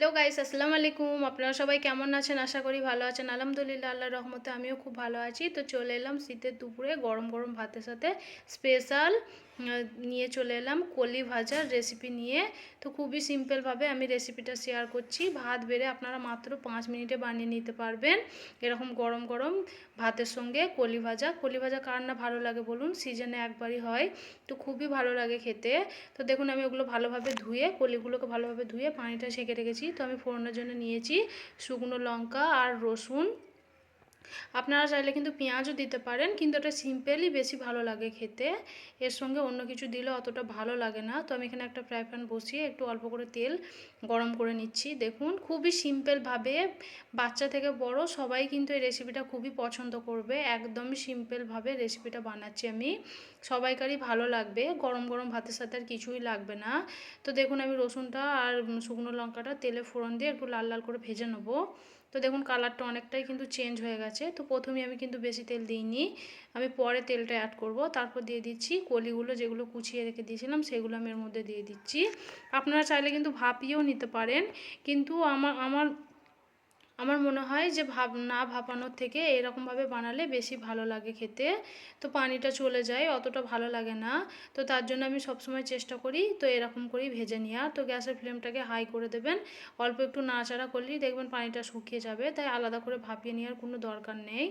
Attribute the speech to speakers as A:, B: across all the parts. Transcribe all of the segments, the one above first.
A: Hello guys, আসসালামু আলাইকুম। আপনারা সবাই কেমন আছেন? আশা করি ভালো আছেন। আলহামদুলিল্লাহ, আল্লাহর রহমতে আমিও খুব ভালো আছি। তো চলে এলাম শীতের দুপুরে গরম গরম ভাতের সাথে স্পেশাল নিয়ে চলে এলাম কলি ভাজার রেসিপি নিয়ে। তো খুবই সিম্পলভাবে আমি রেসিপিটা শেয়ার করছি। ভাত বেড়ে আপনারা মাত্র 5 মিনিটে বানিয়ে নিতে পারবেন এরকম গরম গরম ভাতের সঙ্গে কলি ভাজা। কলি ভাজা কার না ভালো লাগে বলুন? সিজনে একবারই হয়, তো খুবই ভালো লাগে খেতে। তো দেখুন, আমি ওগুলো ভালোভাবে ধুয়ে, কলিগুলোকে ভালোভাবে ধুয়ে পানিটা ছেঁকে রেখেছি। তো আমি ফোড়নের জন্য নিয়েছি শুকনো লঙ্কা আর রসুন। আপনারা চাইলে কিন্তু পেঁয়াজও দিতে পারেন, কিন্তু এটা সিম্পলই বেশি ভালো লাগে খেতে। এর সঙ্গে অন্য কিছু দিলে অতটা ভালো লাগে না। তো আমি এখানে একটা ফ্রাই প্যান বসিয়ে একটু অল্প করে তেল গরম করে নিচ্ছি। দেখুন, খুবই সিম্পলভাবে বাচ্চা থেকে বড় সবাই কিন্তু এই রেসিপিটা খুবই পছন্দ করবে। একদমই সিম্পলভাবে রেসিপিটা বানাচ্ছি আমি, সবাইকারই ভালো লাগবে। গরম গরম ভাতের সাথে আর কিছুই লাগবে না। তো দেখুন, আমি রসুনটা আর শুকনো লঙ্কাটা তেলে ফোড়ন দিয়ে একটু লাল লাল করে ভেজে নেবো। তো দেখুন, কালারটা অনেকটাই কিন্তু চেঞ্জ হয়ে গেছে। তো প্রথমে আমি কিন্তু বেশি তেল দিইনি, আমি পরে তেলটা অ্যাড করব। তারপর দিয়ে দিচ্ছি কলিগুলো, যেগুলো কুচিয়ে রেখে দিয়েছিলাম সেগুলো আমি এর মধ্যে দিয়ে দিচ্ছি। আপনারা চাইলে কিন্তু ভাপিয়েও নিতে পারেন, কিন্তু আমার আমার মনে হয় যে না ভাপানোর থেকে এরকমভাবে বানালে বেশি ভালো লাগে খেতে। তো পানিটা চলে যায়, অতটা ভালো লাগে না। তো তার জন্য আমি সবসময় চেষ্টা করি তো এরকম করেই ভেজে নেওয়া। তো গ্যাসের ফ্লেমটাকে হাই করে দেবেন, অল্প একটু নাড়াচাড়া করলেই দেখবেন পানিটা শুকিয়ে যাবে। তাই আলাদা করে ভাপিয়ে নেওয়ার কোনো দরকার নেই।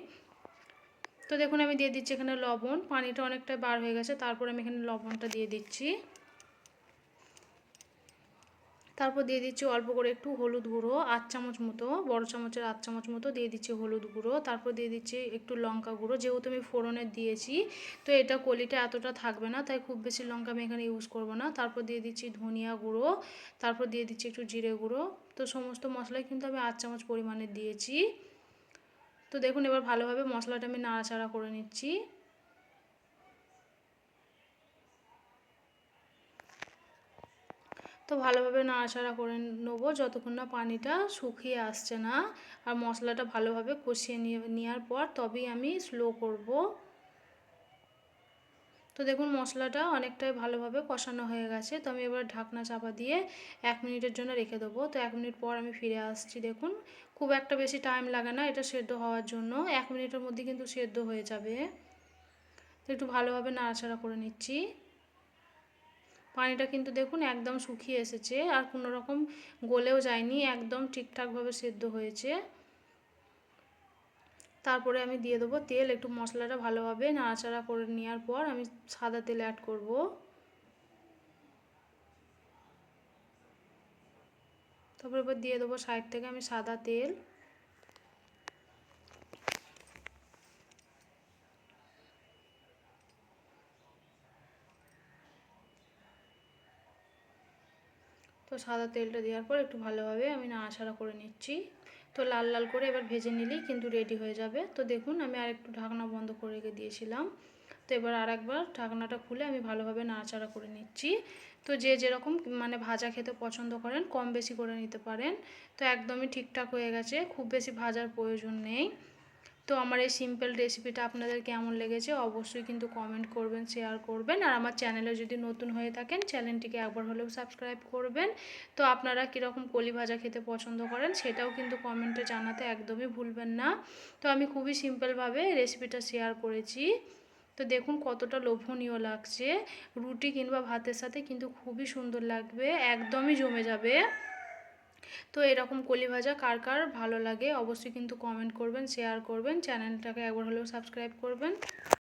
A: তো দেখুন, আমি দিয়ে দিচ্ছি এখানে লবণ। পানিটা অনেকটা বার হয়ে গেছে, তারপর আমি এখানে লবণটা দিয়ে দিচ্ছি। তারপর দিয়ে দিচ্ছি অল্প করে একটু হলুদ গুঁড়ো, 8 চামচ মতো, বড় চামচের 8 চামচ মতো দিয়ে দিচ্ছি হলুদ গুঁড়ো। তারপর দিয়ে দিচ্ছি একটু লঙ্কা গুঁড়ো, যেহেতু আমি ফোড়নে দিয়েছি তো এটা কলিটা এতটা থাকবে না, তাই খুব বেশি লঙ্কা আমি এখানে ইউজ করব না। তারপর দিয়ে দিচ্ছি ধনিয়া গুঁড়ো, তারপর দিয়ে দিচ্ছি একটু জিরে গুঁড়ো। তো সমস্ত মশলাই কিন্তু আমি 8 চামচ পরিমাণে দিয়েছি। তো দেখুন, এবার ভালোভাবে মশলাটা আমি নাড়াচাড়া করে নিচ্ছি। তো ভালোভাবে নাড়াচাড়া করে নেবো যতক্ষণ না পানিটা শুকিয়ে আসছে না, আর মশলাটা ভালোভাবে কষিয়ে নেওয়ার পর তবেই আমি স্লো করব। তো দেখুন, মশলাটা অনেকটাই ভালোভাবে কষানো হয়ে গেছে। তো আমি এবার ঢাকনা চাপা দিয়ে 1 মিনিটের জন্য রেখে দেবো। তো 1 মিনিট পর আমি ফিরে আসছি। দেখুন, খুব একটা বেশি টাইম লাগে না এটা সেদ্ধ হওয়ার জন্য, 1 মিনিটের মধ্যে কিন্তু সেদ্ধ হয়ে যাবে। তো একটু ভালোভাবে নাড়াচাড়া করে নিচ্ছি। পানিটা কিন্তু দেখুন একদম শুকিয়ে এসেছে, আর কোনো রকম গলেও যায়নি, একদম ঠিকঠাকভাবে সেদ্ধ হয়েছে। তারপরে আমি দিয়ে দেবো তেল। একটু মশলাটা ভালোভাবে নাড়াচাড়া করে নেওয়ার পর আমি সাদা তেল অ্যাড করব। তারপর এবার দিয়ে দেবো সাইড থেকে আমি সাদা তেল। তো সাদা তেলটা দেওয়ার পর একটু ভালোভাবে আমি নাড়াচাড়া করে নিচ্ছি। তো লাল লাল করে এবার ভেজে নিলেই কিন্তু রেডি হয়ে যাবে। তো দেখুন, আমি আরেকটু ঢাকনা বন্ধ করে রেখে দিয়েছিলাম। তো এবার আরেকবার ঢাকনাটা খুলে আমি ভালোভাবে নাড়াচাড়া করে নিচ্ছি। তো যে যেরকম মানে ভাজা খেতে পছন্দ করেন কম বেশি করে নিতে পারেন। তো একদমই ঠিকঠাক হয়ে গেছে, খুব বেশি ভাজার প্রয়োজন নেই। তো আমার এই সিম্পল রেসিপিটা আপনাদের কেমন লেগেছে অবশ্যই কিন্তু কমেন্ট করবেন, শেয়ার করবেন। আর আমার চ্যানেলে যদি নতুন হয়ে থাকেন চ্যানেলটিকে একবার হলেও সাবস্ক্রাইব করবেন। তো আপনারা কীরকম কলি ভাজা খেতে পছন্দ করেন সেটাও কিন্তু কমেন্টে জানাতে একদমই ভুলবেন না। তো আমি খুবই সিম্পলভাবে রেসিপিটা শেয়ার করেছি। তো দেখুন কতটা লোভনীয় লাগছে, রুটি কিংবা ভাতের সাথে কিন্তু খুবই সুন্দর লাগবে, একদমই জমে যাবে। তো এরকম কলি ভাজা কার কার ভালো লাগে অবশ্যই কিন্তু কমেন্ট করবেন, শেয়ার করবেন, চ্যানেলটাকে একবার হলেও সাবস্ক্রাইব করবেন।